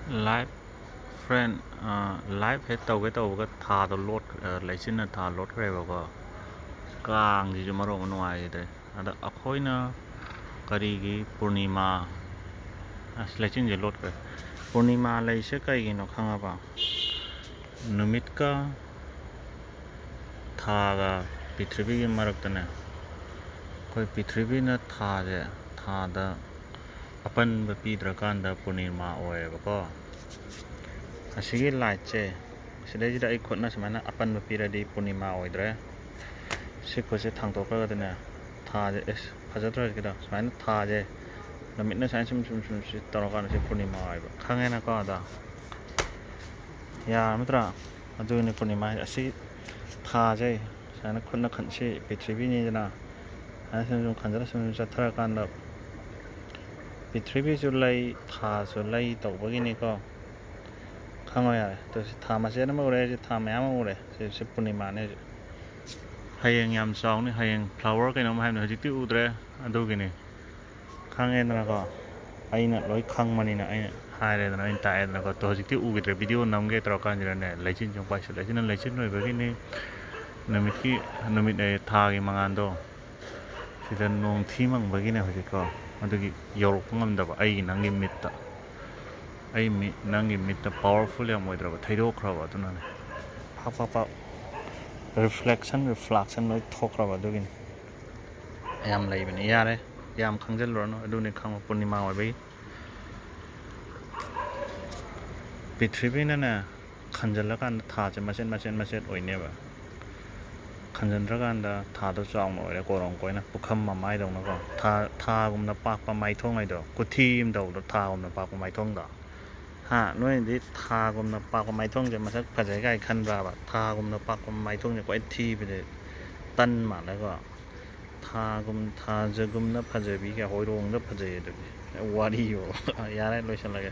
Live friend live เฮ็ดเตาก็ทาตัวรถไหลชิ้นน่ะทารถอะไรแบบก็กลางที่จะมาลงหน่วยเลยแต่อคอยนะกรีกีปูร์นิมาไหลชิ้นจะรถเลยปูร์นิมาไหลเชื่อใครกินข้างอ่ะนุมิตก็ทาก็พิธีวิกิมารักตันเนี่ยคอยพิธีวินะทาเจทาดะअपन Bappi द्रकांदा पूर्णिमा ओए बको असिगी लाइचे सिदे जिदा एक खोना समाना अपन बपी रेडी पूर्णिमा ओइद्रे सिखोसे थांतोकगदने थाजे एस फजद्र किदा समाना थाजे नमितना साइन सुम सि तरोकान से पूर्णिमा ओइब खांगेना को दा या मित्रा अदुने पूर्णिमा असि थाजे साना खोना खनसे पृथ्वी जना आसन जुम खंजरा सुम सथराकांदाปิดทริปจุดไล่ทาสุดไล่ตกบกินี่ก็ข้างไว้อะไรตัวทามาเสียน้ำมันเลยจะทาแม้มาเลยสิบปุ่นิมาเนี่ยให้ยังยำซองนี่ให้ยัง flower กันน้องมาให้หน่อยจิตติอุดเลยดูกินี่ข้างเอ็นแล้วก็ไอ้เนี่ยร้อยข้างมันนี่นะไอ้เนี่ยหายเลยนะไอ้ตายแล้วก็ตัวจิตติอุดเลยวิดีโอน้ำเกตรอกันอยู่เนี่ยไล่ชิ้นจงไปสุดไล่ชิ้นนั้นไล่ชิ้นหน่อยบกินี่นมิดไอ้ทากิมังอันโตสิเดินลงที่มังบกินี่เขาจะก็अदगी योरपंगमदब आई नंगी मित्ता आई नंगी मित्ता पावरफुल याम ओइद्रब थैदोख्रब अदुनाने फाफा रिफ्लेक्शन नो थोख्रब अदुगिन याम लैबनि यारे याम खंजलरनो अदुनि खंग पूर्णिमा ओइबै पृथ्वीनने खंजलकान थाजे मसेन ओइनेबा खंजनद्रकान थादो चावनो ओइरे कोरंग कोइना पुखम मामाय दंनको थागुमना पाकपा माइथोंगाइदो कुथीम दौदो थागुमना पाकपा माइथोंदा हा नोइदि थागुमना पाकपा माइथोंजे मसक फजै गाय खनब्राबा थागुमना पाकपा माइथोंजे कोइ थीबदे तन मालैको थाजगुमना फजबि के होइरोंदा फजैदो वारियो यारे लोइसनलागे